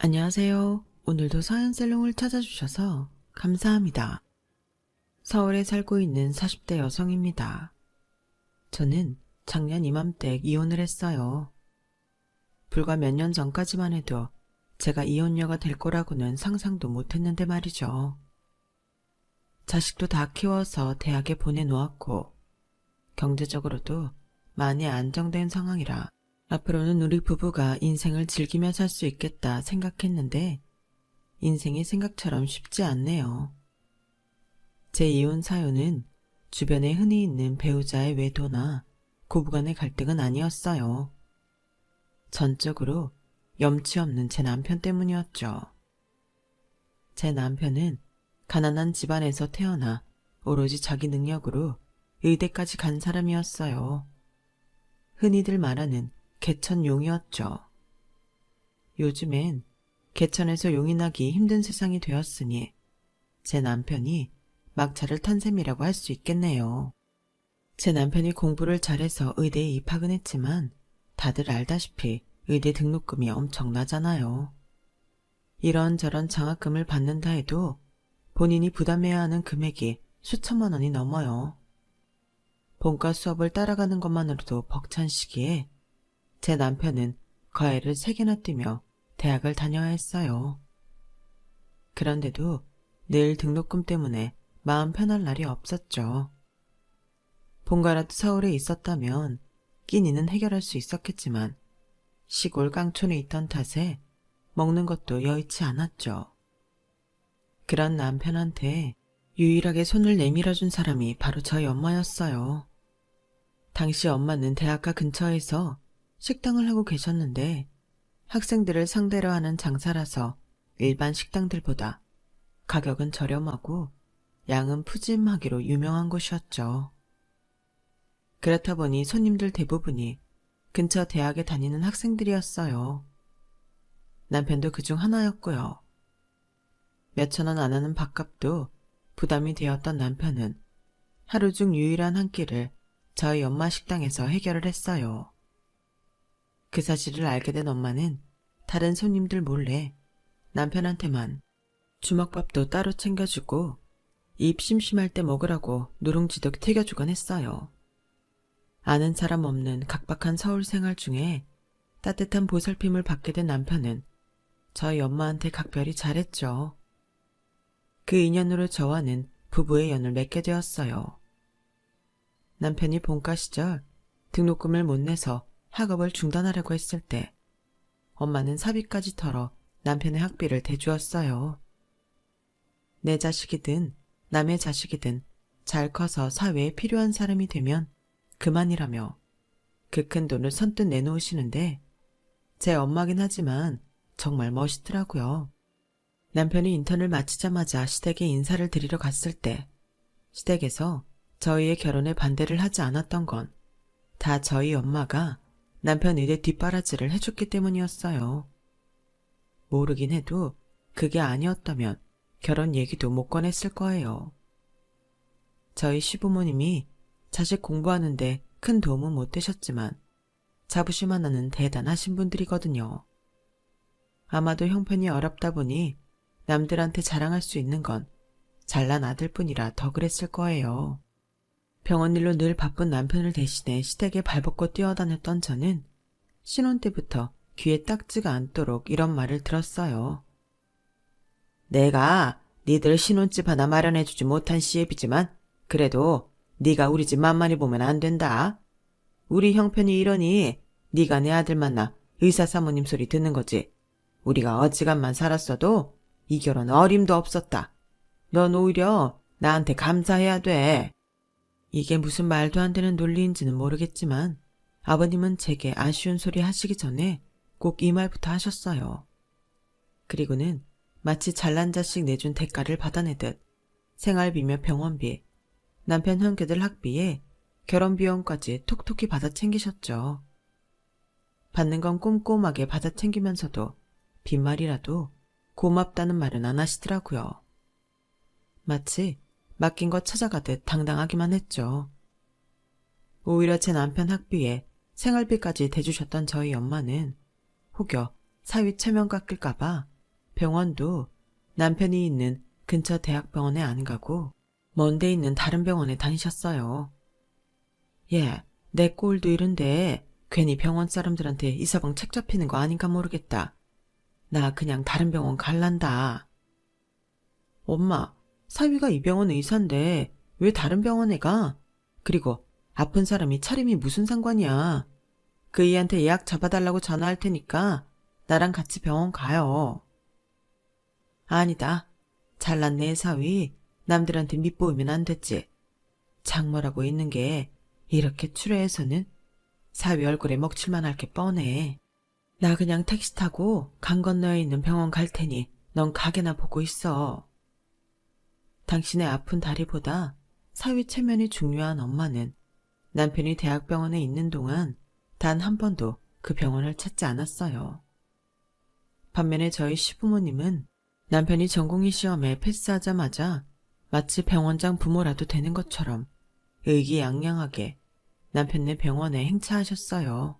안녕하세요. 오늘도 서현살롱을 찾아주셔서 감사합니다. 서울에 살고 있는 40대 여성입니다. 저는 작년 이맘때 이혼을 했어요. 불과 몇 년 전까지만 해도 제가 이혼녀가 될 거라고는 상상도 못했는데 말이죠. 자식도 다 키워서 대학에 보내놓았고 경제적으로도 많이 안정된 상황이라 앞으로는 우리 부부가 인생을 즐기며 살 수 있겠다 생각했는데 인생이 생각처럼 쉽지 않네요. 제 이혼 사유는 주변에 흔히 있는 배우자의 외도나 고부간의 갈등은 아니었어요. 전적으로 염치 없는 제 남편 때문이었죠. 제 남편은 가난한 집안에서 태어나 오로지 자기 능력으로 의대까지 간 사람이었어요. 흔히들 말하는 개천용이었죠. 요즘엔 개천에서 용이 나기 힘든 세상이 되었으니 제 남편이 막차를 탄 셈이라고 할 수 있겠네요. 제 남편이 공부를 잘해서 의대에 입학은 했지만 다들 알다시피 의대 등록금이 엄청나잖아요. 이런저런 장학금을 받는다 해도 본인이 부담해야 하는 금액이 수천만 원이 넘어요. 본과 수업을 따라가는 것만으로도 벅찬 시기에 제 남편은 과외를 3개나 뛰며 대학을 다녀야 했어요. 그런데도 늘 등록금 때문에 마음 편할 날이 없었죠. 본가라도 서울에 있었다면 끼니는 해결할 수 있었겠지만 시골 깡촌에 있던 탓에 먹는 것도 여의치 않았죠. 그런 남편한테 유일하게 손을 내밀어준 사람이 바로 저희 엄마였어요. 당시 엄마는 대학가 근처에서 식당을 하고 계셨는데 학생들을 상대로 하는 장사라서 일반 식당들보다 가격은 저렴하고 양은 푸짐하기로 유명한 곳이었죠. 그렇다 보니 손님들 대부분이 근처 대학에 다니는 학생들이었어요. 남편도 그중 하나였고요. 몇천 원 안 하는 밥값도 부담이 되었던 남편은 하루 중 유일한 한 끼를 저희 엄마 식당에서 해결을 했어요. 그 사실을 알게 된 엄마는 다른 손님들 몰래 남편한테만 주먹밥도 따로 챙겨주고 입 심심할 때 먹으라고 누룽지도 튀겨주곤 했어요. 아는 사람 없는 각박한 서울 생활 중에 따뜻한 보살핌을 받게 된 남편은 저희 엄마한테 각별히 잘했죠. 그 인연으로 저와는 부부의 연을 맺게 되었어요. 남편이 본과 시절 등록금을 못 내서 학업을 중단하려고 했을 때 엄마는 사비까지 털어 남편의 학비를 대주었어요. 내 자식이든 남의 자식이든 잘 커서 사회에 필요한 사람이 되면 그만이라며 그 큰 돈을 선뜻 내놓으시는데 제 엄마긴 하지만 정말 멋있더라고요. 남편이 인턴을 마치자마자 시댁에 인사를 드리러 갔을 때 시댁에서 저희의 결혼에 반대를 하지 않았던 건 다 저희 엄마가 남편 의대 뒷바라지를 해줬기 때문이었어요. 모르긴 해도 그게 아니었다면 결혼 얘기도 못 꺼냈을 거예요. 저희 시부모님이 자식 공부하는데 큰 도움은 못 되셨지만 자부심 하나는 대단하신 분들이거든요. 아마도 형편이 어렵다 보니 남들한테 자랑할 수 있는 건 잘난 아들뿐이라 더 그랬을 거예요. 병원 일로 늘 바쁜 남편을 대신해 시댁에 발벗고 뛰어다녔던 저는 신혼 때부터 귀에 딱지가 않도록 이런 말을 들었어요. 내가 니들 신혼집 하나 마련해주지 못한 시애비지만 그래도 네가 우리 집 만만히 보면 안 된다. 우리 형편이 이러니 네가 내 아들 만나 의사 사모님 소리 듣는 거지. 우리가 어지간만 살았어도 이 결혼 어림도 없었다. 넌 오히려 나한테 감사해야 돼. 이게 무슨 말도 안 되는 논리인지는 모르겠지만 아버님은 제게 아쉬운 소리 하시기 전에 꼭 이 말부터 하셨어요. 그리고는 마치 잘난 자식 내준 대가를 받아내듯 생활비며 병원비, 남편 형제들 학비에 결혼비용까지 톡톡히 받아 챙기셨죠. 받는 건 꼼꼼하게 받아 챙기면서도 빈말이라도 고맙다는 말은 안 하시더라고요. 마치 맡긴 거 찾아가듯 당당하기만 했죠. 오히려 제 남편 학비에 생활비까지 대주셨던 저희 엄마는 혹여 사위 체면 깎일까봐 병원도 남편이 있는 근처 대학병원에 안 가고 먼 데 있는 다른 병원에 다니셨어요. 예, 내 꼴도 이런데 괜히 병원 사람들한테 이서방 책 잡히는 거 아닌가 모르겠다. 나 그냥 다른 병원 갈란다. 엄마, 사위가 이 병원 의사인데 왜 다른 병원에 가? 그리고 아픈 사람이 차림이 무슨 상관이야. 그 이한테 예약 잡아달라고 전화할 테니까 나랑 같이 병원 가요. 아니다. 잘난 내 사위 남들한테 밑보이면 안 됐지. 장모라고 있는 게 이렇게 추레해서는 사위 얼굴에 먹칠만 할 게 뻔해. 나 그냥 택시 타고 강 건너에 있는 병원 갈 테니 넌 가게나 보고 있어. 당신의 아픈 다리보다 사위 체면이 중요한 엄마는 남편이 대학병원에 있는 동안 단 한 번도 그 병원을 찾지 않았어요. 반면에 저희 시부모님은 남편이 전공의 시험에 패스하자마자 마치 병원장 부모라도 되는 것처럼 의기양양하게 남편네 병원에 행차하셨어요.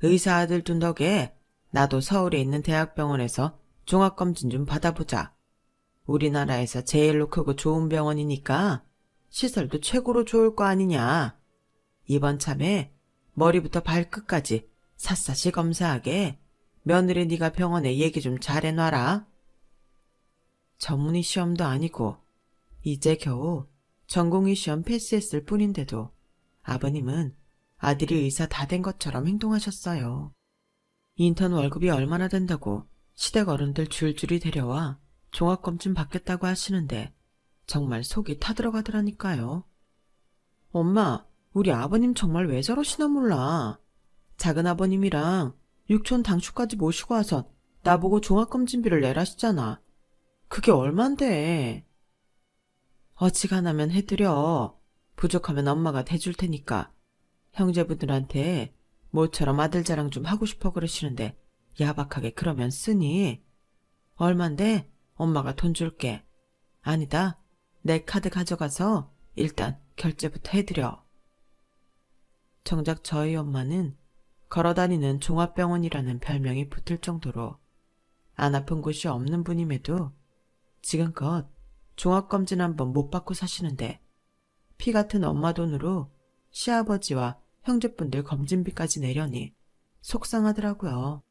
의사 아들 둔 덕에 나도 서울에 있는 대학병원에서 종합검진 좀 받아보자. 우리나라에서 제일로 크고 좋은 병원이니까 시설도 최고로 좋을 거 아니냐. 이번 참에 머리부터 발끝까지 샅샅이 검사하게 며느리 네가 병원에 얘기 좀 잘해놔라. 전문의 시험도 아니고 이제 겨우 전공의 시험 패스했을 뿐인데도 아버님은 아들이 의사 다 된 것처럼 행동하셨어요. 인턴 월급이 얼마나 된다고 시댁 어른들 줄줄이 데려와 종합검진 받겠다고 하시는데 정말 속이 타들어가더라니까요. 엄마, 우리 아버님 정말 왜 저러시나 몰라. 작은 아버님이랑 육촌 당추까지 모시고 와서 나보고 종합검진비를 내라시잖아. 그게 얼만데. 어지간하면 해드려. 부족하면 엄마가 대줄 테니까. 형제분들한테 모처럼 아들 자랑 좀 하고 싶어 그러시는데 야박하게 그러면 쓰니. 얼만데 엄마가 돈 줄게. 아니다. 내 카드 가져가서 일단 결제부터 해드려. 정작 저희 엄마는 걸어다니는 종합병원이라는 별명이 붙을 정도로 안 아픈 곳이 없는 분임에도 지금껏 종합검진 한번 못 받고 사시는데 피 같은 엄마 돈으로 시아버지와 형제분들 검진비까지 내려니 속상하더라고요.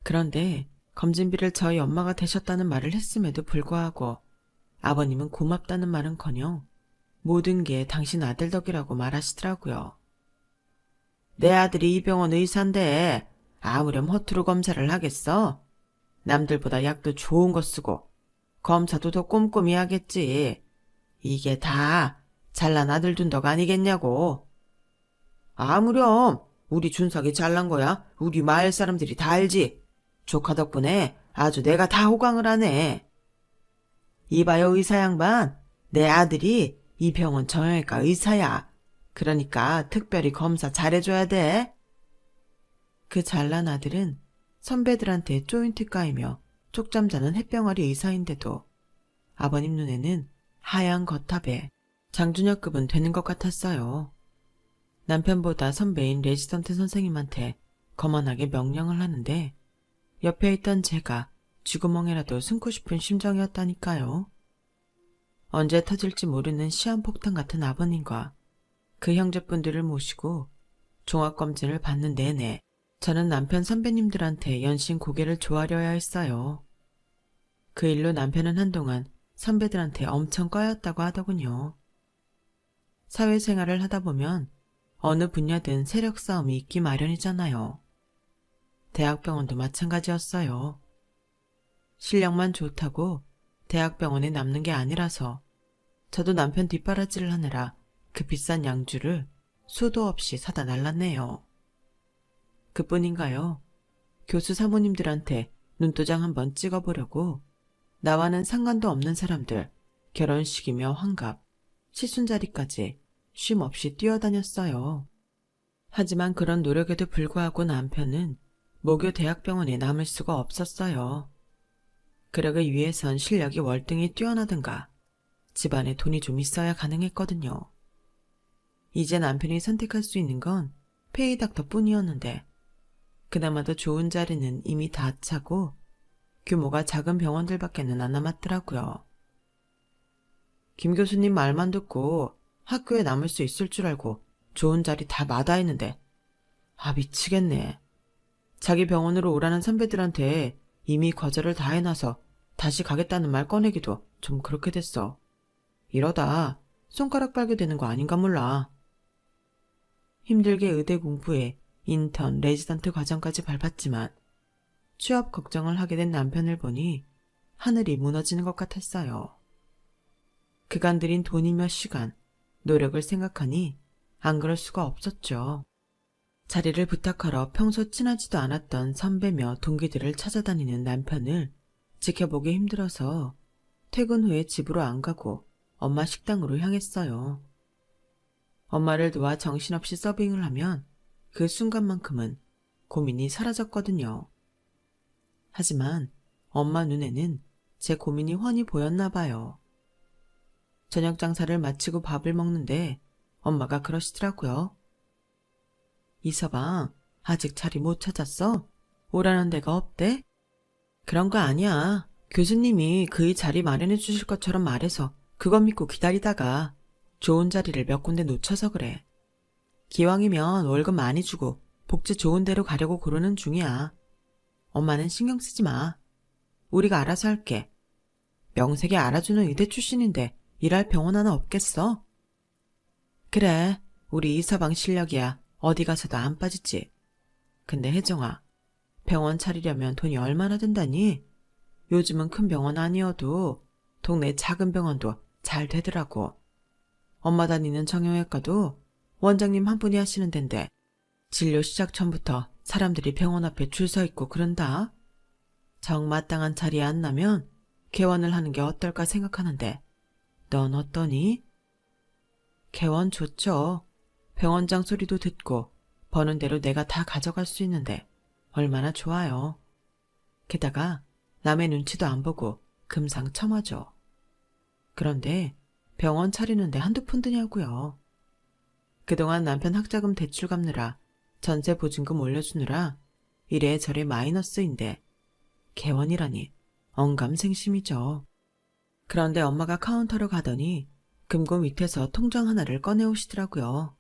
그런데 검진비를 저희 엄마가 대셨다는 말을 했음에도 불구하고 아버님은 고맙다는 말은커녕 모든 게 당신 아들 덕이라고 말하시더라고요. 내 아들이 이 병원 의사인데 아무렴 허투루 검사를 하겠어? 남들보다 약도 좋은 거 쓰고 검사도 더 꼼꼼히 하겠지. 이게 다 잘난 아들 둔 덕 아니겠냐고. 아무렴 우리 준석이 잘난 거야. 우리 마을 사람들이 다 알지. 조카 덕분에 아주 내가 다 호강을 하네. 이봐요 의사 양반. 내 아들이 이 병원 정형외과 의사야. 그러니까 특별히 검사 잘해줘야 돼. 그 잘난 아들은 선배들한테 조인트 까이며 쪽잠 자는 햇병아리 의사인데도 아버님 눈에는 하얀 거탑에 장준혁급은 되는 것 같았어요. 남편보다 선배인 레지던트 선생님한테 거만하게 명령을 하는데 옆에 있던 제가 쥐구멍이라도 숨고 싶은 심정이었다니까요. 언제 터질지 모르는 시한폭탄 같은 아버님과 그 형제분들을 모시고 종합검진을 받는 내내 저는 남편 선배님들한테 연신 고개를 조아려야 했어요. 그 일로 남편은 한동안 선배들한테 엄청 꺼였다고 하더군요. 사회생활을 하다 보면 어느 분야든 세력 싸움이 있기 마련이잖아요. 대학병원도 마찬가지였어요. 실력만 좋다고 대학병원에 남는 게 아니라서 저도 남편 뒷바라지를 하느라 그 비싼 양주를 수도 없이 사다 날랐네요. 그뿐인가요? 교수 사모님들한테 눈도장 한번 찍어보려고 나와는 상관도 없는 사람들 결혼식이며 환갑, 시순자리까지 쉼없이 뛰어다녔어요. 하지만 그런 노력에도 불구하고 남편은 모교 대학병원에 남을 수가 없었어요. 그러기 위해선 실력이 월등히 뛰어나든가 집안에 돈이 좀 있어야 가능했거든요. 이제 남편이 선택할 수 있는 건 페이닥터뿐이었는데 그나마도 좋은 자리는 이미 다 차고 규모가 작은 병원들밖에는 안 남았더라고요. 김 교수님 말만 듣고 학교에 남을 수 있을 줄 알고 좋은 자리 다 마다했는데, 미치겠네. 자기 병원으로 오라는 선배들한테 이미 거절을 다 해놔서 다시 가겠다는 말 꺼내기도 좀 그렇게 됐어. 이러다 손가락 빨게 되는 거 아닌가 몰라. 힘들게 의대 공부에 인턴, 레지던트 과정까지 밟았지만 취업 걱정을 하게 된 남편을 보니 하늘이 무너지는 것 같았어요. 그간 들인 돈이며 시간, 노력을 생각하니 안 그럴 수가 없었죠. 자리를 부탁하러 평소 친하지도 않았던 선배며 동기들을 찾아다니는 남편을 지켜보기 힘들어서 퇴근 후에 집으로 안 가고 엄마 식당으로 향했어요. 엄마를 도와 정신없이 서빙을 하면 그 순간만큼은 고민이 사라졌거든요. 하지만 엄마 눈에는 제 고민이 훤히 보였나 봐요. 저녁 장사를 마치고 밥을 먹는데 엄마가 그러시더라고요. 이서방, 아직 자리 못 찾았어? 오라는 데가 없대? 그런 거 아니야. 교수님이 그의 자리 마련해 주실 것처럼 말해서 그것 믿고 기다리다가 좋은 자리를 몇 군데 놓쳐서 그래. 기왕이면 월급 많이 주고 복지 좋은 데로 가려고 고르는 중이야. 엄마는 신경 쓰지 마. 우리가 알아서 할게. 명색이 알아주는 의대 출신인데 일할 병원 하나 없겠어? 그래, 우리 이서방 실력이야 어디 가서도 안 빠지지. 근데 혜정아, 병원 차리려면 돈이 얼마나 든다니? 요즘은 큰 병원 아니어도 동네 작은 병원도 잘 되더라고. 엄마 다니는 정형외과도 원장님 한 분이 하시는 데인데 진료 시작 전부터 사람들이 병원 앞에 줄 서 있고 그런다. 정마땅한 자리에 안 나면 개원을 하는 게 어떨까 생각하는데 넌 어떠니? 개원 좋죠. 병원장 소리도 듣고 버는 대로 내가 다 가져갈 수 있는데 얼마나 좋아요. 게다가 남의 눈치도 안 보고 금상첨화죠. 그런데 병원 차리는데 한두 푼 드냐고요. 그동안 남편 학자금 대출 갚느라 전세 보증금 올려주느라 이래저래 마이너스인데 개원이라니 언감생심이죠. 그런데 엄마가 카운터로 가더니 금고 밑에서 통장 하나를 꺼내오시더라고요.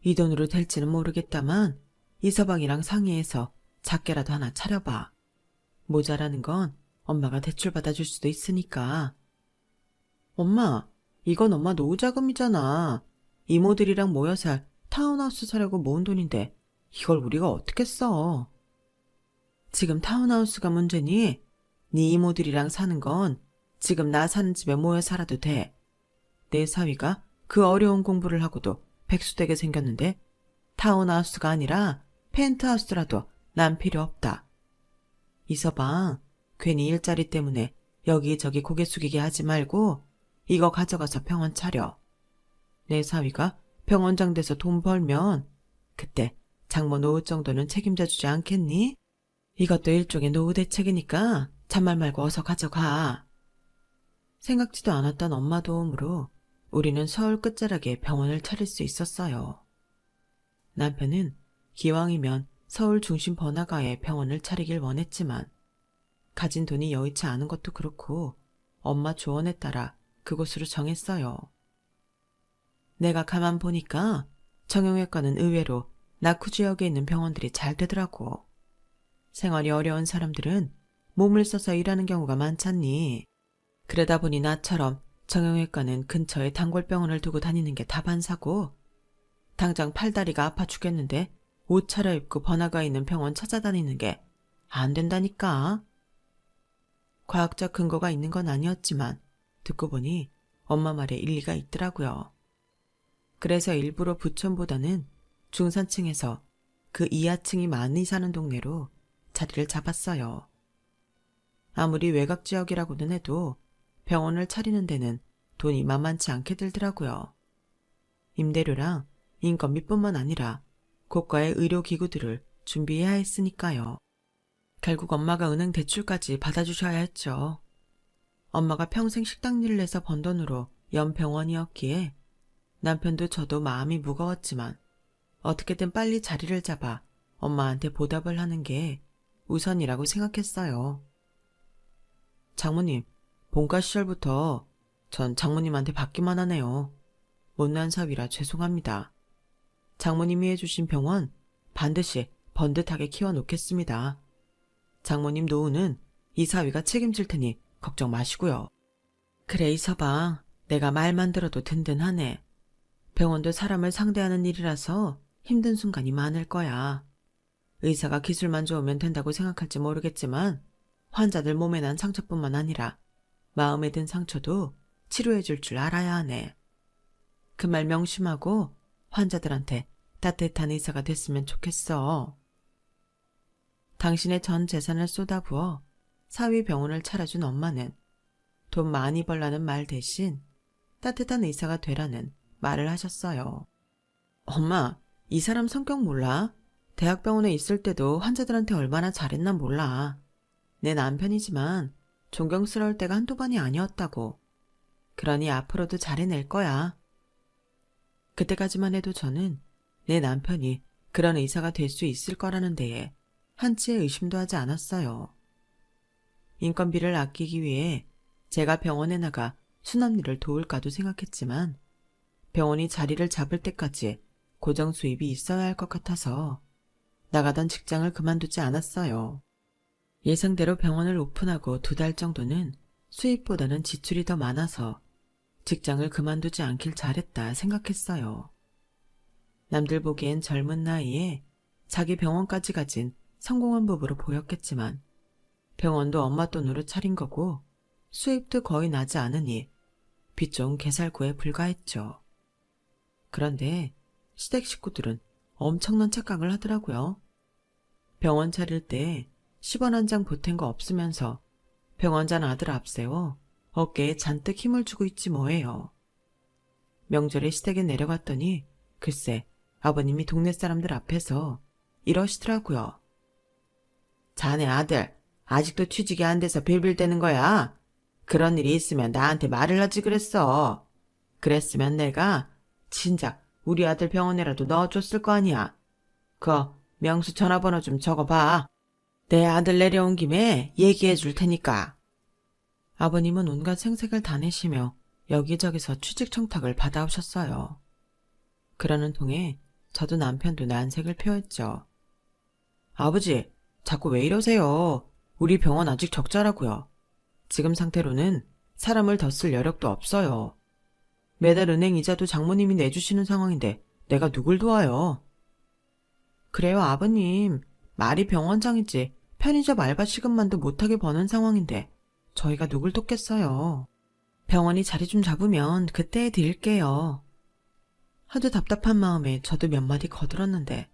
이 돈으로 될지는 모르겠다만 이서방이랑 상의해서 작게라도 하나 차려봐. 모자라는 건 엄마가 대출 받아줄 수도 있으니까. 엄마, 이건 엄마 노후자금이잖아. 이모들이랑 모여 살 타운하우스 사려고 모은 돈인데 이걸 우리가 어떻게 써? 지금 타운하우스가 문제니? 네 이모들이랑 사는 건 지금 나 사는 집에 모여 살아도 돼. 내 사위가 그 어려운 공부를 하고도 백수되게 생겼는데 타운하우스가 아니라 펜트하우스라도 난 필요 없다. 이서방, 괜히 일자리 때문에 여기저기 고개 숙이게 하지 말고 이거 가져가서 병원 차려. 내 사위가 병원장 돼서 돈 벌면 그때 장모 노후 정도는 책임져 주지 않겠니? 이것도 일종의 노후 대책이니까 잔말 말고 어서 가져가. 생각지도 않았던 엄마 도움으로 우리는 서울 끝자락에 병원을 차릴 수 있었어요. 남편은 기왕이면 서울 중심 번화가에 병원을 차리길 원했지만 가진 돈이 여의치 않은 것도 그렇고 엄마 조언에 따라 그곳으로 정했어요. 내가 가만 보니까 정형외과는 의외로 낙후 지역에 있는 병원들이 잘 되더라고. 생활이 어려운 사람들은 몸을 써서 일하는 경우가 많잖니. 그러다 보니 나처럼 정형외과는 근처에 단골병원을 두고 다니는 게 다반사고 당장 팔다리가 아파 죽겠는데 옷 차려입고 번화가에 있는 병원 찾아다니는 게 안 된다니까. 과학적 근거가 있는 건 아니었지만 듣고 보니 엄마 말에 일리가 있더라고요. 그래서 일부러 부촌보다는 중산층에서 그 이하층이 많이 사는 동네로 자리를 잡았어요. 아무리 외곽 지역이라고는 해도 병원을 차리는 데는 돈이 만만치 않게 들더라고요. 임대료랑 인건비뿐만 아니라 고가의 의료기구들을 준비해야 했으니까요. 결국 엄마가 은행 대출까지 받아주셔야 했죠. 엄마가 평생 식당 일을 해서 번 돈으로 연 병원이었기에 남편도 저도 마음이 무거웠지만 어떻게든 빨리 자리를 잡아 엄마한테 보답을 하는 게 우선이라고 생각했어요. 장모님, 본가 시절부터 전 장모님한테 받기만 하네요. 못난 사위라 죄송합니다. 장모님이 해주신 병원 반드시 번듯하게 키워놓겠습니다. 장모님 노후는 이 사위가 책임질 테니 걱정 마시고요. 그래 이서방, 내가 말만 들어도 든든하네. 병원도 사람을 상대하는 일이라서 힘든 순간이 많을 거야. 의사가 기술만 좋으면 된다고 생각할지 모르겠지만 환자들 몸에 난 상처뿐만 아니라 마음에 든 상처도 치료해 줄 줄 알아야 하네. 그 말 명심하고 환자들한테 따뜻한 의사가 됐으면 좋겠어. 당신의 전 재산을 쏟아부어 사위 병원을 차려준 엄마는 돈 많이 벌라는 말 대신 따뜻한 의사가 되라는 말을 하셨어요. 엄마, 이 사람 성격 몰라? 대학병원에 있을 때도 환자들한테 얼마나 잘했나 몰라. 내 남편이지만 존경스러울 때가 한두 번이 아니었다고. 그러니 앞으로도 잘해낼 거야. 그때까지만 해도 저는 내 남편이 그런 의사가 될 수 있을 거라는 데에 한치의 의심도 하지 않았어요. 인건비를 아끼기 위해 제가 병원에 나가 순환일을 도울까도 생각했지만 병원이 자리를 잡을 때까지 고정 수입이 있어야 할 것 같아서 나가던 직장을 그만두지 않았어요. 예상대로 병원을 오픈하고 2달 정도는 수입보다는 지출이 더 많아서 직장을 그만두지 않길 잘했다 생각했어요. 남들 보기엔 젊은 나이에 자기 병원까지 가진 성공한 부부로 보였겠지만 병원도 엄마 돈으로 차린 거고 수입도 거의 나지 않으니 빚 좋은 개살구에 불과했죠. 그런데 시댁 식구들은 엄청난 착각을 하더라고요. 병원 차릴 때 10원 한 장 보탠 거 없으면서 병원장 아들 앞세워 어깨에 잔뜩 힘을 주고 있지 뭐예요. 명절에 시댁에 내려갔더니 글쎄 아버님이 동네 사람들 앞에서 이러시더라고요. 자네 아들 아직도 취직이 안 돼서 빌빌대는 거야? 그런 일이 있으면 나한테 말을 하지 그랬어. 그랬으면 내가 진작 우리 아들 병원에라도 넣어줬을 거 아니야. 명수 전화번호 좀 적어봐. 내 아들 내려온 김에 얘기해 줄 테니까. 아버님은 온갖 생색을 다 내시며 여기저기서 취직 청탁을 받아오셨어요. 그러는 통에 저도 남편도 난색을 표했죠. 아버지, 자꾸 왜 이러세요? 우리 병원 아직 적자라고요. 지금 상태로는 사람을 더 쓸 여력도 없어요. 매달 은행 이자도 장모님이 내주시는 상황인데 내가 누굴 도와요? 그래요 아버님, 말이 병원장이지 편의점 알바 시급만도 못하게 버는 상황인데 저희가 누굴 돕겠어요. 병원이 자리 좀 잡으면 그때 드릴게요. 하도 답답한 마음에 저도 몇 마디 거들었는데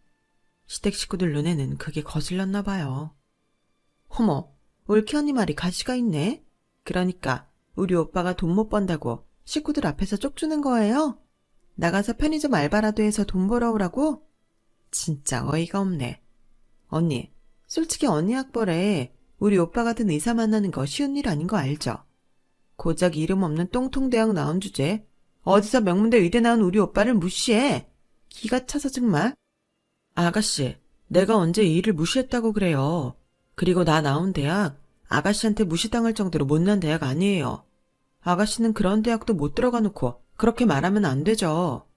시댁 식구들 눈에는 그게 거슬렸나 봐요. 어머, 올케 언니 말이 가시가 있네. 그러니까 우리 오빠가 돈 못 번다고 식구들 앞에서 쪽주는 거예요? 나가서 편의점 알바라도 해서 돈 벌어오라고? 진짜 어이가 없네. 언니, 솔직히 언니 학벌에 우리 오빠 같은 의사 만나는 거 쉬운 일 아닌 거 알죠? 고작 이름 없는 똥통대학 나온 주제 어디서 명문대 의대 나온 우리 오빠를 무시해. 기가 차서 정말. 아가씨, 내가 언제 이 일을 무시했다고 그래요. 그리고 나 나온 대학 아가씨한테 무시당할 정도로 못난 대학 아니에요. 아가씨는 그런 대학도 못 들어가 놓고 그렇게 말하면 안 되죠.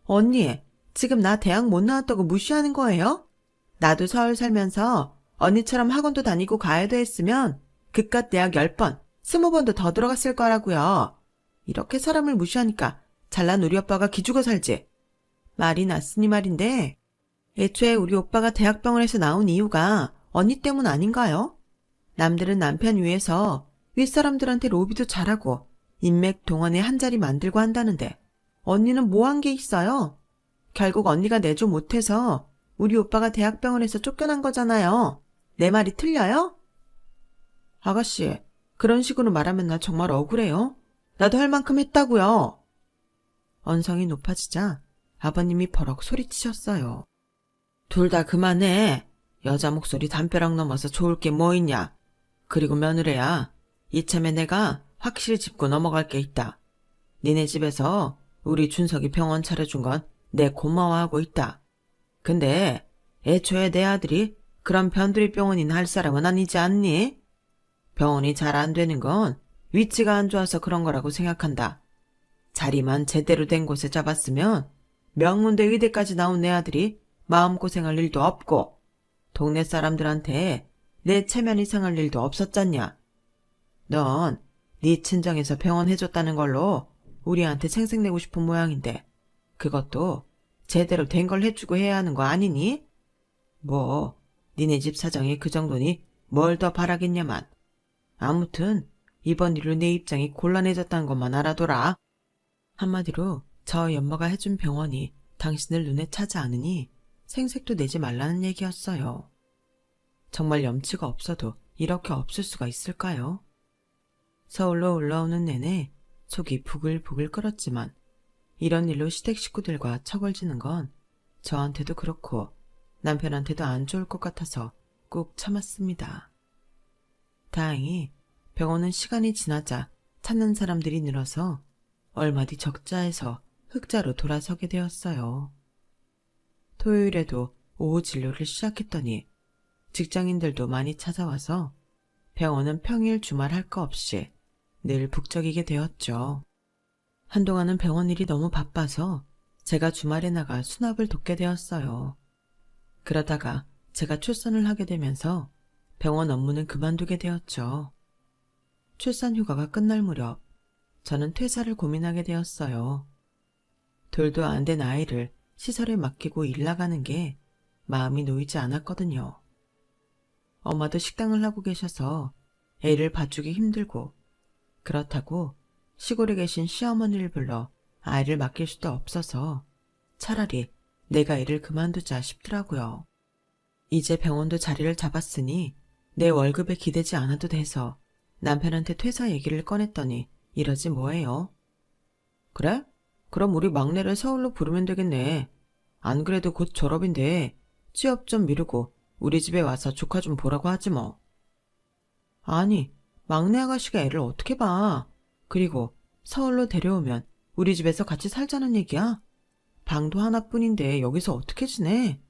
언니, 지금 나 대학 못 나왔다고 무시하는 거예요? 나도 서울 살면서 언니처럼 학원도 다니고 가야도 했으면 그깟 대학 10번, 20번도 더 들어갔을 거라고요. 이렇게 사람을 무시하니까 잘난 우리 오빠가 기죽어 살지. 말이 났으니 말인데 애초에 우리 오빠가 대학병원에서 나온 이유가 언니 때문 아닌가요? 남들은 남편 위해서 윗사람들한테 로비도 잘하고 인맥 동원에 한 자리 만들고 한다는데 언니는 뭐 한 게 있어요? 결국 언니가 내조 못해서 우리 오빠가 대학병원에서 쫓겨난 거잖아요. 내 말이 틀려요? 아가씨, 그런 식으로 말하면 나 정말 억울해요. 나도 할 만큼 했다고요. 언성이 높아지자 아버님이 버럭 소리치셨어요. 둘 다 그만해. 여자 목소리 담벼락 넘어서 좋을 게 뭐 있냐. 그리고 며느리야, 이참에 내가 확실히 짚고 넘어갈 게 있다. 니네 집에서 우리 준석이 병원 차려준 건 내 고마워하고 있다. 근데 애초에 내 아들이 그런 변두리 병원이나 할 사람은 아니지 않니? 병원이 잘 안 되는 건 위치가 안 좋아서 그런 거라고 생각한다. 자리만 제대로 된 곳에 잡았으면 명문대 의대까지 나온 내 아들이 마음고생할 일도 없고 동네 사람들한테 내 체면이 상할 일도 없었잖냐. 넌 네 친정에서 병원 해줬다는 걸로 우리한테 생색내고 싶은 모양인데 그것도 제대로 된 걸 해주고 해야 하는 거 아니니? 뭐 니네 집 사정이 그 정도니 뭘 더 바라겠냐만. 아무튼 이번 일로 내 입장이 곤란해졌다는 것만 알아둬라. 한마디로 저희 엄마가 해준 병원이 당신을 눈에 차지 않으니 생색도 내지 말라는 얘기였어요. 정말 염치가 없어도 이렇게 없을 수가 있을까요? 서울로 올라오는 내내 속이 부글부글 끓었지만 이런 일로 시댁 식구들과 처벌지는 건 저한테도 그렇고 남편한테도 안 좋을 것 같아서 꾹 참았습니다. 다행히 병원은 시간이 지나자 찾는 사람들이 늘어서 얼마 뒤 적자에서 흑자로 돌아서게 되었어요. 토요일에도 오후 진료를 시작했더니 직장인들도 많이 찾아와서 병원은 평일 주말 할 거 없이 늘 북적이게 되었죠. 한동안은 병원 일이 너무 바빠서 제가 주말에 나가 수납을 돕게 되었어요. 그러다가 제가 출산을 하게 되면서 병원 업무는 그만두게 되었죠. 출산 휴가가 끝날 무렵 저는 퇴사를 고민하게 되었어요. 둘도 안 된 아이를 시설에 맡기고 일 나가는 게 마음이 놓이지 않았거든요. 엄마도 식당을 하고 계셔서 애를 봐주기 힘들고 그렇다고 시골에 계신 시어머니를 불러 아이를 맡길 수도 없어서 차라리 내가 일을 그만두자 싶더라고요. 이제 병원도 자리를 잡았으니 내 월급에 기대지 않아도 돼서 남편한테 퇴사 얘기를 꺼냈더니 이러지 뭐예요. 그래? 그럼 우리 막내를 서울로 부르면 되겠네. 안 그래도 곧 졸업인데 취업 좀 미루고 우리 집에 와서 조카 좀 보라고 하지 뭐. 아니, 막내 아가씨가 애를 어떻게 봐. 그리고 서울로 데려오면 우리 집에서 같이 살자는 얘기야? 방도 하나뿐인데 여기서 어떻게 지내?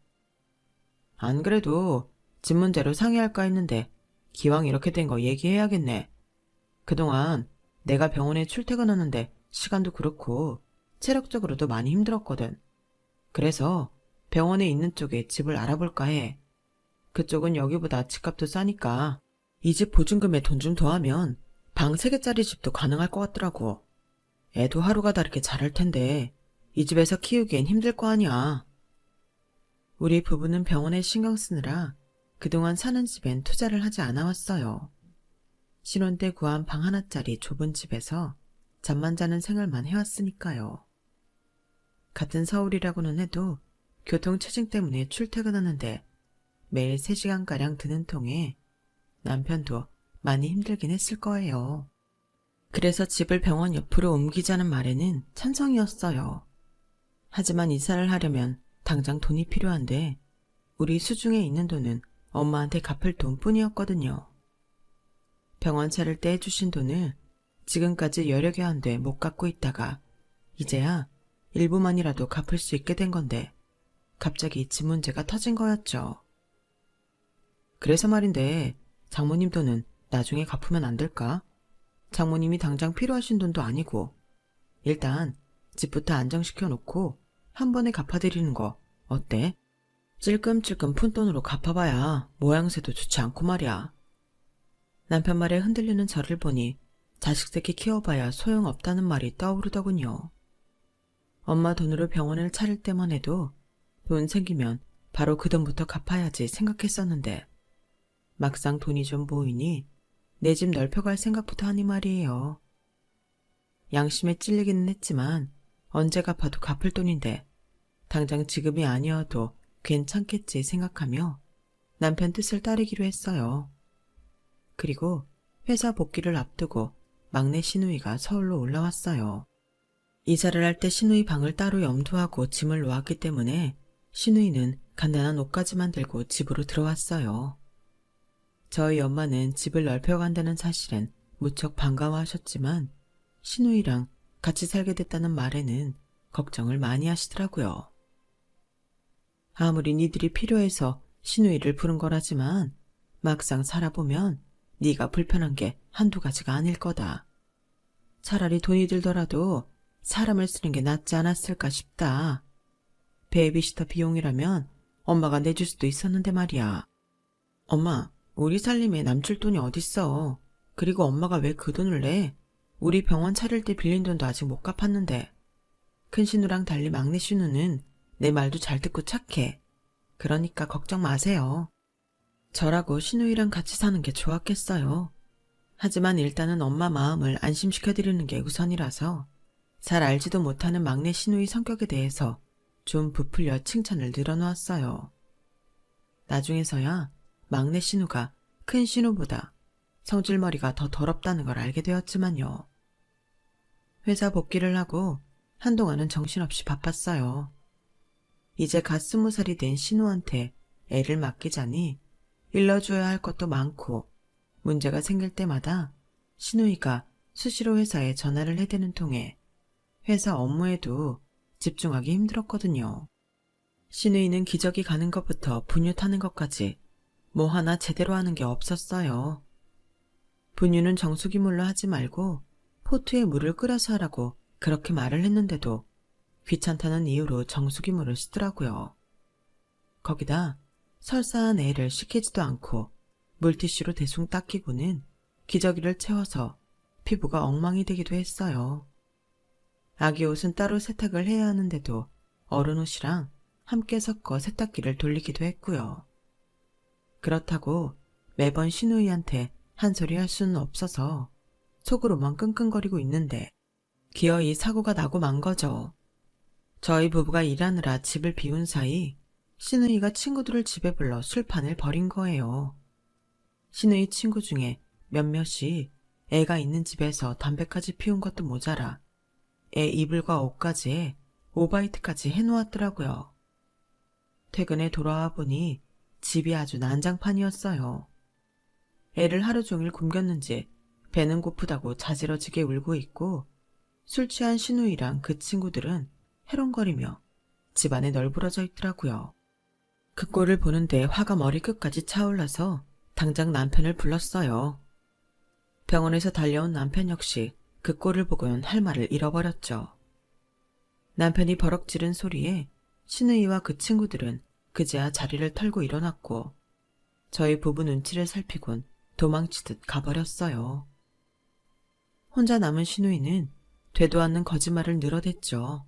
안 그래도 집 문제로 상의할까 했는데 기왕 이렇게 된 거 얘기해야겠네. 그동안 내가 병원에 출퇴근하는데 시간도 그렇고 체력적으로도 많이 힘들었거든. 그래서 병원에 있는 쪽에 집을 알아볼까 해. 그쪽은 여기보다 집값도 싸니까 이 집 보증금에 돈 좀 더하면 방 3개짜리 집도 가능할 것 같더라고. 애도 하루가 다르게 자랄 텐데 이 집에서 키우기엔 힘들 거 아니야. 우리 부부는 병원에 신경 쓰느라 그동안 사는 집엔 투자를 하지 않아 왔어요. 신혼 때 구한 방 하나짜리 좁은 집에서 잠만 자는 생활만 해왔으니까요. 같은 서울이라고는 해도 교통 체증 때문에 출퇴근하는데 매일 3시간가량 드는 통에 남편도 많이 힘들긴 했을 거예요. 그래서 집을 병원 옆으로 옮기자는 말에는 찬성이었어요. 하지만 이사를 하려면 당장 돈이 필요한데 우리 수중에 있는 돈은 엄마한테 갚을 돈뿐이었거든요. 병원 차릴 때 해주신 돈을 지금까지 여러 개 한데 못 갚고 있다가 이제야 일부만이라도 갚을 수 있게 된 건데 갑자기 집 문제가 터진 거였죠. 그래서 말인데 장모님 돈은 나중에 갚으면 안 될까? 장모님이 당장 필요하신 돈도 아니고 일단 집부터 안정시켜 놓고 한 번에 갚아드리는 거 어때? 찔끔찔끔 푼돈으로 갚아봐야 모양새도 좋지 않고 말이야. 남편 말에 흔들리는 저를 보니 자식 새끼 키워봐야 소용없다는 말이 떠오르더군요. 엄마 돈으로 병원을 차릴 때만 해도 돈 생기면 바로 그 돈부터 갚아야지 생각했었는데 막상 돈이 좀 보이니 내 집 넓혀갈 생각부터 하니 말이에요. 양심에 찔리기는 했지만 언제 갚아도 갚을 돈인데 당장 지금이 아니어도 괜찮겠지 생각하며 남편 뜻을 따르기로 했어요. 그리고 회사 복귀를 앞두고 막내 시누이가 서울로 올라왔어요. 이사를 할 때 시누이 방을 따로 염두하고 짐을 놓았기 때문에 시누이는 간단한 옷까지만 들고 집으로 들어왔어요. 저희 엄마는 집을 넓혀간다는 사실엔 무척 반가워하셨지만 시누이랑 같이 살게 됐다는 말에는 걱정을 많이 하시더라고요. 아무리 니들이 필요해서 시누이를 부른 거라지만 막상 살아보면 네가 불편한 게 한두 가지가 아닐 거다. 차라리 돈이 들더라도 사람을 쓰는 게 낫지 않았을까 싶다. 베이비시터 비용이라면 엄마가 내줄 수도 있었는데 말이야. 엄마, 우리 살림에 남줄 돈이 어딨어. 그리고 엄마가 왜 그 돈을 내? 우리 병원 차릴 때 빌린 돈도 아직 못 갚았는데. 큰 신우랑 달리 막내 신우는 내 말도 잘 듣고 착해. 그러니까 걱정 마세요. 저라고 신우이랑 같이 사는 게 좋았겠어요. 하지만 일단은 엄마 마음을 안심시켜드리는 게 우선이라서 잘 알지도 못하는 막내 신우이 성격에 대해서 좀 부풀려 칭찬을 늘어놓았어요. 나중에서야 막내 신우가 큰 신우보다 성질머리가 더 더럽다는 걸 알게 되었지만요. 회사 복귀를 하고 한동안은 정신없이 바빴어요. 이제 갓 20살이 된 신우한테 애를 맡기자니 일러줘야 할 것도 많고 문제가 생길 때마다 신우이가 수시로 회사에 전화를 해대는 통에 회사 업무에도 집중하기 힘들었거든요. 신우이는 기저귀 가는 것부터 분유 타는 것까지 뭐 하나 제대로 하는 게 없었어요. 분유는 정수기물로 하지 말고 포트에 물을 끓여서 하라고 그렇게 말을 했는데도 귀찮다는 이유로 정수기물을 쓰더라고요. 거기다 설사한 애를 씻기지도 않고 물티슈로 대충 닦이고는 기저귀를 채워서 피부가 엉망이 되기도 했어요. 아기 옷은 따로 세탁을 해야 하는데도 어른 옷이랑 함께 섞어 세탁기를 돌리기도 했고요. 그렇다고 매번 신우이한테 한 소리 할 수는 없어서 속으로만 끙끙거리고 있는데 기어이 사고가 나고 만 거죠. 저희 부부가 일하느라 집을 비운 사이 신우이가 친구들을 집에 불러 술판을 벌인 거예요. 신우이 친구 중에 몇몇이 애가 있는 집에서 담배까지 피운 것도 모자라 애 이불과 옷까지 오바이트까지 해놓았더라고요. 퇴근에 돌아와 보니 집이 아주 난장판이었어요. 애를 하루 종일 굶겼는지 배는 고프다고 자지러지게 울고 있고 술 취한 신우이랑 그 친구들은 해롱거리며 집안에 널브러져 있더라고요. 그 꼴을 보는데 화가 머리끝까지 차올라서 당장 남편을 불렀어요. 병원에서 달려온 남편 역시 그 꼴을 보고는 할 말을 잃어버렸죠. 남편이 버럭 지른 소리에 신우이와 그 친구들은 그제야 자리를 털고 일어났고 저희 부부 눈치를 살피곤 도망치듯 가버렸어요. 혼자 남은 신우이는 되도 않는 거짓말을 늘어댔죠.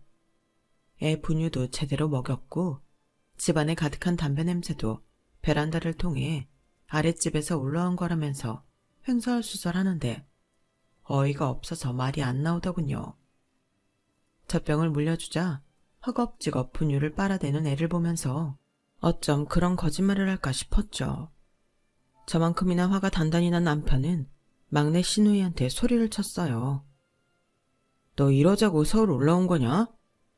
애 분유도 제대로 먹였고 집안에 가득한 담배 냄새도 베란다를 통해 아랫집에서 올라온 거라면서 횡설수설하는데 어이가 없어서 말이 안 나오더군요. 젖병을 물려주자 허겁지겁 분유를 빨아대는 애를 보면서 어쩜 그런 거짓말을 할까 싶었죠. 저만큼이나 화가 단단히 난 남편은 막내 신우이한테 소리를 쳤어요. 너 이러자고 서울 올라온 거냐?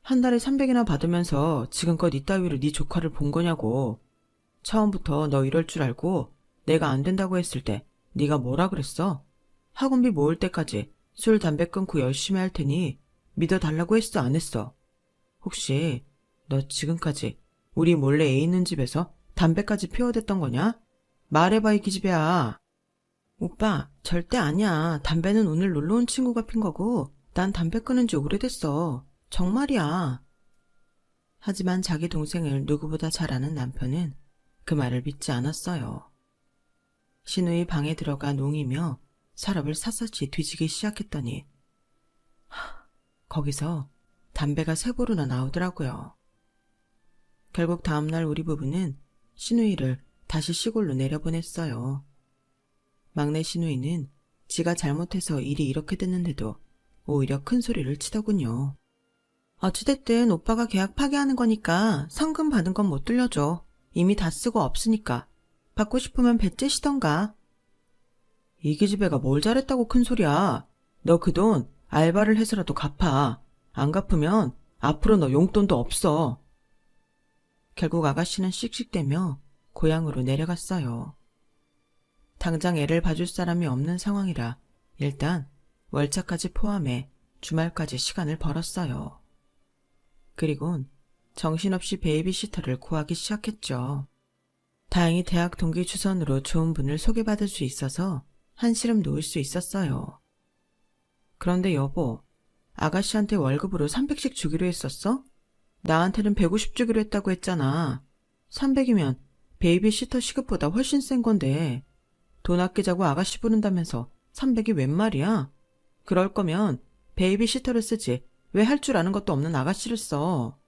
한 달에 300이나 받으면서 지금껏 이따위로 네 조카를 본 거냐고. 처음부터 너 이럴 줄 알고 내가 안 된다고 했을 때 네가 뭐라 그랬어? 학원비 모을 때까지 술 담배 끊고 열심히 할 테니 믿어달라고 했어 안 했어? 혹시 너 지금까지 우리 몰래 애 있는 집에서 담배까지 피워댔던 거냐? 말해봐 이 기집애야. 오빠 절대 아니야. 담배는 오늘 놀러온 친구가 핀 거고 난 담배 끊은 지 오래됐어. 정말이야. 하지만 자기 동생을 누구보다 잘 아는 남편은 그 말을 믿지 않았어요. 신우이 방에 들어가 농이며 서랍을 샅샅이 뒤지기 시작했더니 거기서 담배가 3보루나 나오더라고요. 결국 다음날 우리 부부는 신우이를 다시 시골로 내려보냈어요. 막내 신우이는 지가 잘못해서 일이 이렇게 됐는데도 오히려 큰 소리를 치더군요. 어찌됐든 오빠가 계약 파기하는 거니까 성금 받은 건 못 돌려줘. 이미 다 쓰고 없으니까. 받고 싶으면 배째시던가. 이 기집애가 뭘 잘했다고 큰 소리야. 너 그 돈 알바를 해서라도 갚아. 안 갚으면 앞으로 너 용돈도 없어. 결국 아가씨는 씩씩대며 고향으로 내려갔어요. 당장 애를 봐줄 사람이 없는 상황이라 일단 월차까지 포함해 주말까지 시간을 벌었어요. 그리곤 정신없이 베이비시터를 구하기 시작했죠. 다행히 대학 동기 추선으로 좋은 분을 소개받을 수 있어서 한시름 놓을 수 있었어요. 그런데 여보, 아가씨한테 월급으로 300씩 주기로 했었어? 나한테는 150 주기로 했다고 했잖아. 300이면 베이비시터 시급보다 훨씬 센 건데 돈 아끼자고 아가씨 부른다면서 300이 웬 말이야? 그럴 거면 베이비시터를 쓰지 왜 할 줄 아는 것도 없는 아가씨를 써.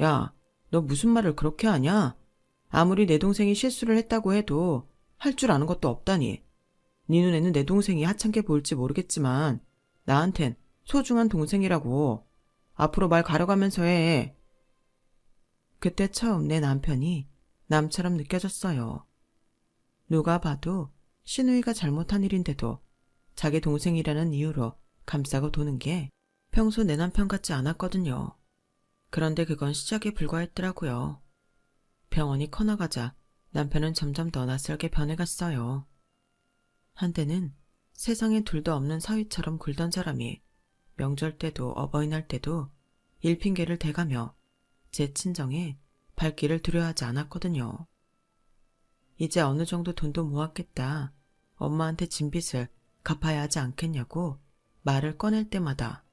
야, 너 무슨 말을 그렇게 하냐? 아무리 내 동생이 실수를 했다고 해도 할 줄 아는 것도 없다니. 네 눈에는 내 동생이 하찮게 보일지 모르겠지만 나한텐 소중한 동생이라고. 앞으로 말 가려가면서 해. 그때 처음 내 남편이 남처럼 느껴졌어요. 누가 봐도 시누이가 잘못한 일인데도 자기 동생이라는 이유로 감싸고 도는 게 평소 내 남편 같지 않았거든요. 그런데 그건 시작에 불과했더라고요. 병원이 커나가자 남편은 점점 더 낯설게 변해갔어요. 한때는 세상에 둘도 없는 사위처럼 굴던 사람이 명절 때도 어버이날 때도 일핑계를 대가며 제 친정에 발길을 들여하지 않았거든요. 이제 어느 정도 돈도 모았겠다. 엄마한테 진 빚을 갚아야 하지 않겠냐고 말을 꺼낼 때마다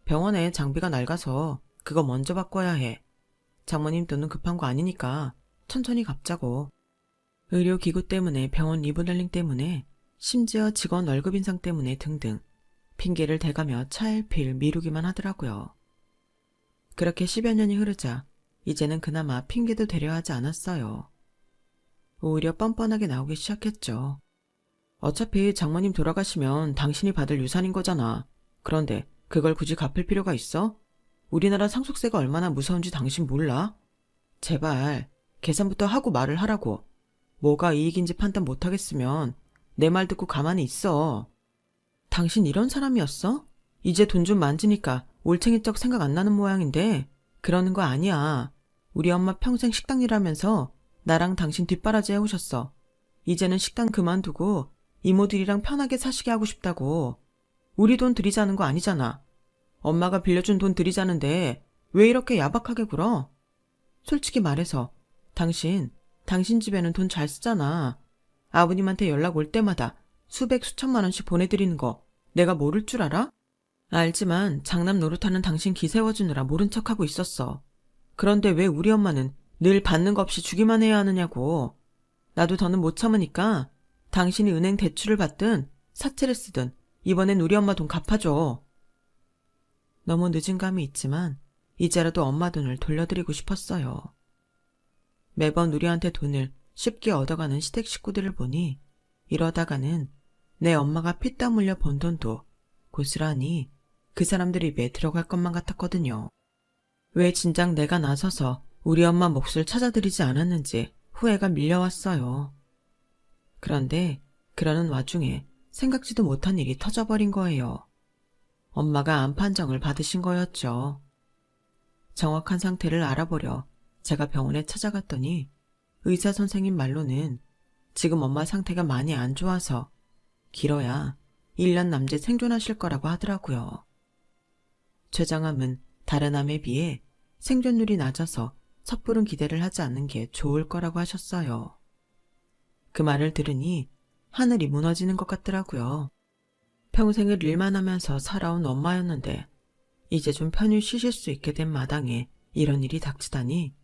병원에 장비가 낡아서 그거 먼저 바꿔야 해. 장모님 돈은 급한 거 아니니까 천천히 갚자고. 의료기구 때문에 병원 리모델링 때문에 심지어 직원 월급 인상 때문에 등등 핑계를 대가며 차일피일 미루기만 하더라고요. 그렇게 10여 년이 흐르자 이제는 그나마 핑계도 대려 하지 않았어요. 오히려 뻔뻔하게 나오기 시작했죠. 어차피 장모님 돌아가시면 당신이 받을 유산인 거잖아. 그런데 그걸 굳이 갚을 필요가 있어? 우리나라 상속세가 얼마나 무서운지 당신 몰라? 제발 계산부터 하고 말을 하라고. 뭐가 이익인지 판단 못하겠으면 내 말 듣고 가만히 있어. 당신 이런 사람이었어? 이제 돈 좀 만지니까 올챙이 쩍 생각 안 나는 모양인데 그러는 거 아니야. 우리 엄마 평생 식당 일하면서 나랑 당신 뒷바라지 해오셨어. 이제는 식당 그만두고 이모들이랑 편하게 사시게 하고 싶다고. 우리 돈 들이자는 거 아니잖아. 엄마가 빌려준 돈 들이자는데 왜 이렇게 야박하게 굴어? 솔직히 말해서 당신 집에는 돈 잘 쓰잖아. 아버님한테 연락 올 때마다 수백 수천만 원씩 보내드리는 거 내가 모를 줄 알아? 알지만 장남 노릇하는 당신 기세워주느라 모른 척하고 있었어. 그런데 왜 우리 엄마는 늘 받는 거 없이 주기만 해야 하느냐고. 나도 더는 못 참으니까 당신이 은행 대출을 받든 사채를 쓰든 이번엔 우리 엄마 돈 갚아줘. 너무 늦은 감이 있지만 이제라도 엄마 돈을 돌려드리고 싶었어요. 매번 우리한테 돈을 쉽게 얻어가는 시댁 식구들을 보니 이러다가는 내 엄마가 피땀 흘려 번 돈도 고스란히 그 사람들 입에 들어갈 것만 같았거든요. 왜 진작 내가 나서서 우리 엄마 몫을 찾아드리지 않았는지 후회가 밀려왔어요. 그런데 그러는 와중에 생각지도 못한 일이 터져버린 거예요. 엄마가 암 판정을 받으신 거였죠. 정확한 상태를 알아보려 제가 병원에 찾아갔더니 의사 선생님 말로는 지금 엄마 상태가 많이 안 좋아서 길어야 1년 남짓 생존하실 거라고 하더라고요. 췌장암은 다른 암에 비해 생존율이 낮아서 섣부른 기대를 하지 않는 게 좋을 거라고 하셨어요. 그 말을 들으니 하늘이 무너지는 것 같더라고요. 평생을 일만 하면서 살아온 엄마였는데 이제 좀 편히 쉬실 수 있게 된 마당에 이런 일이 닥치다니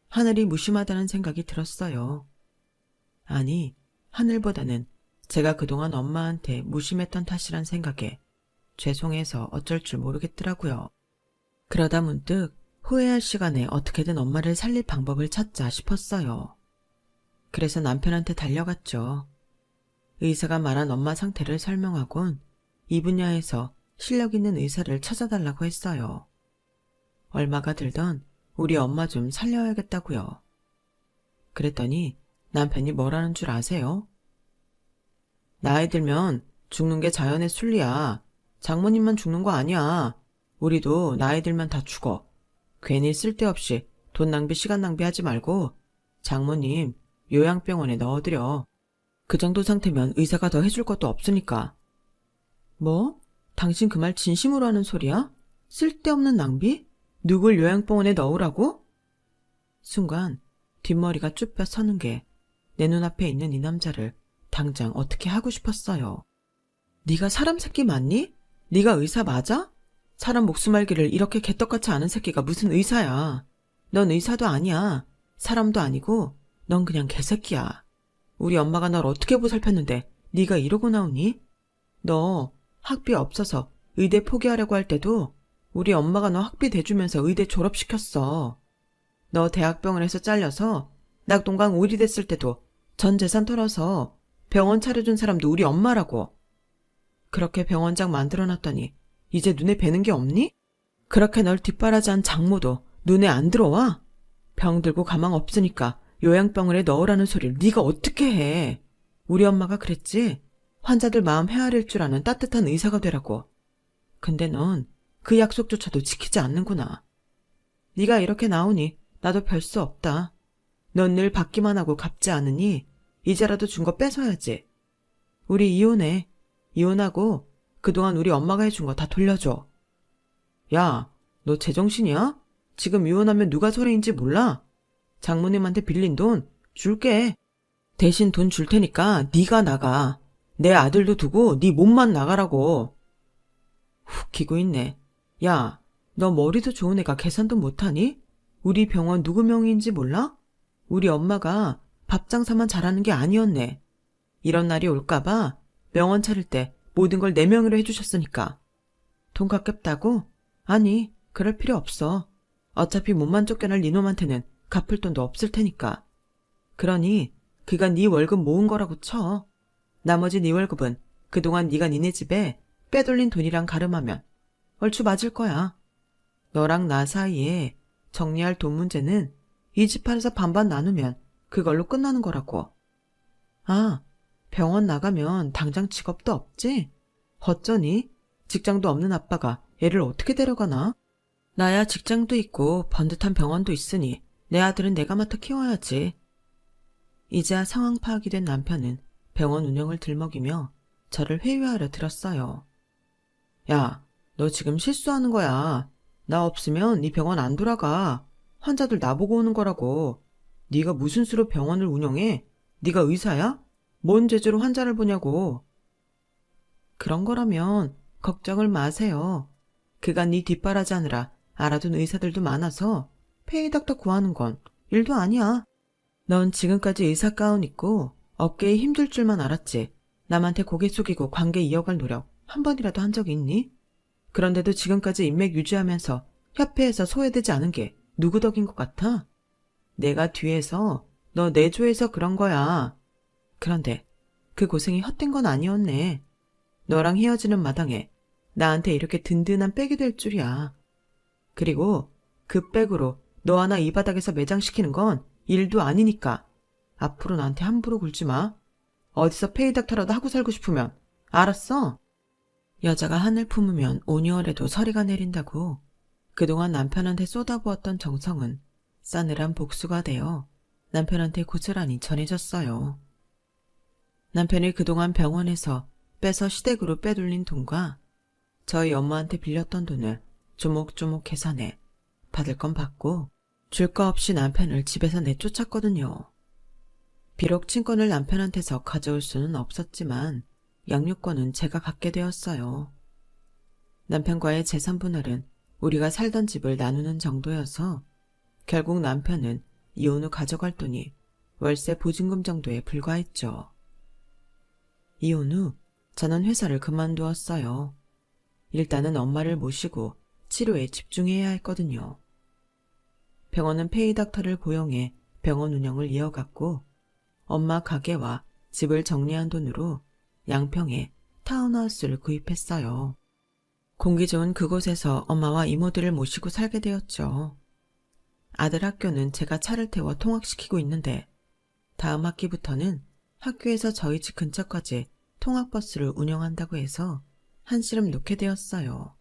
하늘이 무심하다는 생각이 들었어요. 아니, 하늘보다는 제가 그동안 엄마한테 무심했던 탓이란 생각에 죄송해서 어쩔 줄 모르겠더라고요. 그러다 문득 후회할 시간에 어떻게든 엄마를 살릴 방법을 찾자 싶었어요. 그래서 남편한테 달려갔죠. 의사가 말한 엄마 상태를 설명하곤 이 분야에서 실력 있는 의사를 찾아달라고 했어요. 얼마가 들던 우리 엄마 좀 살려야겠다고요. 그랬더니 남편이 뭐라는 줄 아세요? 나이 들면 죽는 게 자연의 순리야. 장모님만 죽는 거 아니야. 우리도 나이 들면 다 죽어. 괜히 쓸데없이 돈 낭비 시간 낭비하지 말고 장모님 요양병원에 넣어드려. 그 정도 상태면 의사가 더 해줄 것도 없으니까. 뭐? 당신 그 말 진심으로 하는 소리야? 쓸데없는 낭비? 누굴 요양병원에 넣으라고? 순간 뒷머리가 쭈뼛 서는 게 내 눈앞에 있는 이 남자를 당장 어떻게 하고 싶었어요. 네가 사람 새끼 맞니? 네가 의사 맞아? 사람 목숨 알기를 이렇게 개떡같이 아는 새끼가 무슨 의사야. 넌 의사도 아니야. 사람도 아니고 넌 그냥 개새끼야. 우리 엄마가 널 어떻게 보살폈는데 네가 이러고 나오니? 너 학비 없어서 의대 포기하려고 할 때도 우리 엄마가 너 학비 대주면서 의대 졸업시켰어. 너 대학병원에서 잘려서 낙동강 오리 됐을 때도 전 재산 털어서 병원 차려준 사람도 우리 엄마라고. 그렇게 병원장 만들어놨더니 이제 눈에 뵈는 게 없니? 그렇게 널 뒷바라지한 장모도 눈에 안 들어와? 병 들고 가망 없으니까 요양병원에 넣으라는 소리를 네가 어떻게 해? 우리 엄마가 그랬지? 환자들 마음 헤아릴 줄 아는 따뜻한 의사가 되라고. 근데 넌 그 약속조차도 지키지 않는구나. 네가 이렇게 나오니 나도 별 수 없다. 넌 늘 받기만 하고 갚지 않으니 이제라도 준 거 뺏어야지. 우리 이혼해. 이혼하고 그동안 우리 엄마가 해준 거 다 돌려줘. 야, 너 제정신이야? 지금 이혼하면 누가 소리인지 몰라? 장모님한테 빌린 돈 줄게. 대신 돈 줄 테니까 네가 나가. 내 아들도 두고 네 몸만 나가라고. 웃기고 있네. 야, 너 머리도 좋은 애가 계산도 못하니? 우리 병원 누구 명의인지 몰라? 우리 엄마가 밥 장사만 잘하는 게 아니었네. 이런 날이 올까봐 병원 차릴 때 모든 걸 내 명의로 해주셨으니까. 돈 갚겠다고? 아니, 그럴 필요 없어. 어차피 몸만 쫓겨날 이놈한테는 갚을 돈도 없을 테니까. 그러니 그간 네 월급 모은 거라고 쳐. 나머지 네 월급은 그동안 네가 니네 집에 빼돌린 돈이랑 가름하면 얼추 맞을 거야. 너랑 나 사이에 정리할 돈 문제는 이 집 팔아서 반반 나누면 그걸로 끝나는 거라고. 아, 병원 나가면 당장 직업도 없지? 어쩌니? 직장도 없는 아빠가 애를 어떻게 데려가나? 나야 직장도 있고 번듯한 병원도 있으니 내 아들은 내가 맡아 키워야지. 이제야 상황 파악이 된 남편은 병원 운영을 들먹이며 저를 회유하려 들었어요. 야, 너 지금 실수하는 거야. 나 없으면 네 병원 안 돌아가. 환자들 나보고 오는 거라고. 네가 무슨 수로 병원을 운영해? 네가 의사야? 뭔 재주로 환자를 보냐고. 그런 거라면 걱정을 마세요. 그간 네 뒷바라지 하느라 알아둔 의사들도 많아서 페이닥터 구하는 건 일도 아니야. 넌 지금까지 의사 가운 입고 어깨에 힘줄 줄만 알았지. 남한테 고개 숙이고 관계 이어갈 노력 한 번이라도 한 적이 있니? 그런데도 지금까지 인맥 유지하면서 협회에서 소외되지 않은 게 누구 덕인 것 같아? 내가 뒤에서 너 내조해서 그런 거야. 그런데 그 고생이 헛된 건 아니었네. 너랑 헤어지는 마당에 나한테 이렇게 든든한 백이 될 줄이야. 그리고 그 백으로 너 하나 이 바닥에서 매장시키는 건 일도 아니니까 앞으로 나한테 함부로 굴지 마. 어디서 페이닥터라도 하고 살고 싶으면 알았어? 여자가 하늘 품으면 온유월에도 서리가 내린다고 그동안 남편한테 쏟아부었던 정성은 싸늘한 복수가 되어 남편한테 고스란히 전해졌어요. 남편이 그동안 병원에서 빼서 시댁으로 빼돌린 돈과 저희 엄마한테 빌렸던 돈을 조목조목 계산해 받을 건 받고 줄 거 없이 남편을 집에서 내쫓았거든요. 비록 친권을 남편한테서 가져올 수는 없었지만 양육권은 제가 갖게 되었어요. 남편과의 재산 분할은 우리가 살던 집을 나누는 정도여서 결국 남편은 이혼 후 가져갈 돈이 월세 보증금 정도에 불과했죠. 이혼 후 저는 회사를 그만두었어요. 일단은 엄마를 모시고 치료에 집중해야 했거든요. 병원은 페이닥터를 고용해 병원 운영을 이어갔고 엄마 가게와 집을 정리한 돈으로 양평에 타운하우스를 구입했어요. 공기 좋은 그곳에서 엄마와 이모들을 모시고 살게 되었죠. 아들 학교는 제가 차를 태워 통학시키고 있는데 다음 학기부터는 학교에서 저희 집 근처까지 통학버스를 운영한다고 해서 한시름 놓게 되었어요.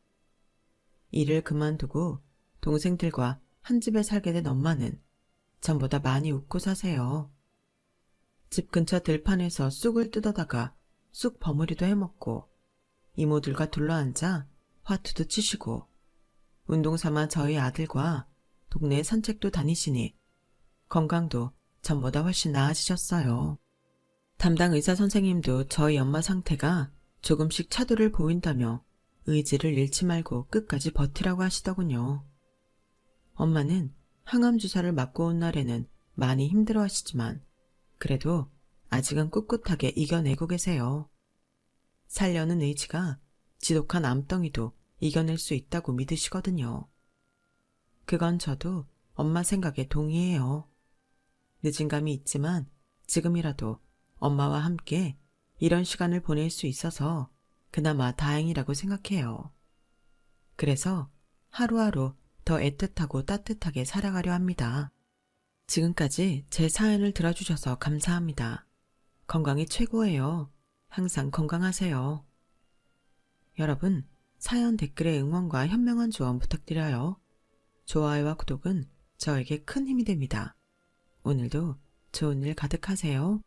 일을 그만두고 동생들과 한 집에 살게 된 엄마는 전보다 많이 웃고 사세요. 집 근처 들판에서 쑥을 뜯어다가 쑥 버무리도 해먹고 이모들과 둘러앉아 화투도 치시고 운동 삼아 저희 아들과 동네 산책도 다니시니 건강도 전보다 훨씬 나아지셨어요. 담당 의사 선생님도 저희 엄마 상태가 조금씩 차도를 보인다며 의지를 잃지 말고 끝까지 버티라고 하시더군요. 엄마는 항암 주사를 맞고 온 날에는 많이 힘들어 하시지만 그래도 아직은 꿋꿋하게 이겨내고 계세요. 살려는 의지가 지독한 암덩이도 이겨낼 수 있다고 믿으시거든요. 그건 저도 엄마 생각에 동의해요. 늦은 감이 있지만 지금이라도 엄마와 함께 이런 시간을 보낼 수 있어서 그나마 다행이라고 생각해요. 그래서 하루하루 더 애틋하고 따뜻하게 살아가려 합니다. 지금까지 제 사연을 들어주셔서 감사합니다. 건강이 최고예요. 항상 건강하세요. 여러분, 사연 댓글에 응원과 현명한 조언 부탁드려요. 좋아요와 구독은 저에게 큰 힘이 됩니다. 오늘도 좋은 일 가득하세요.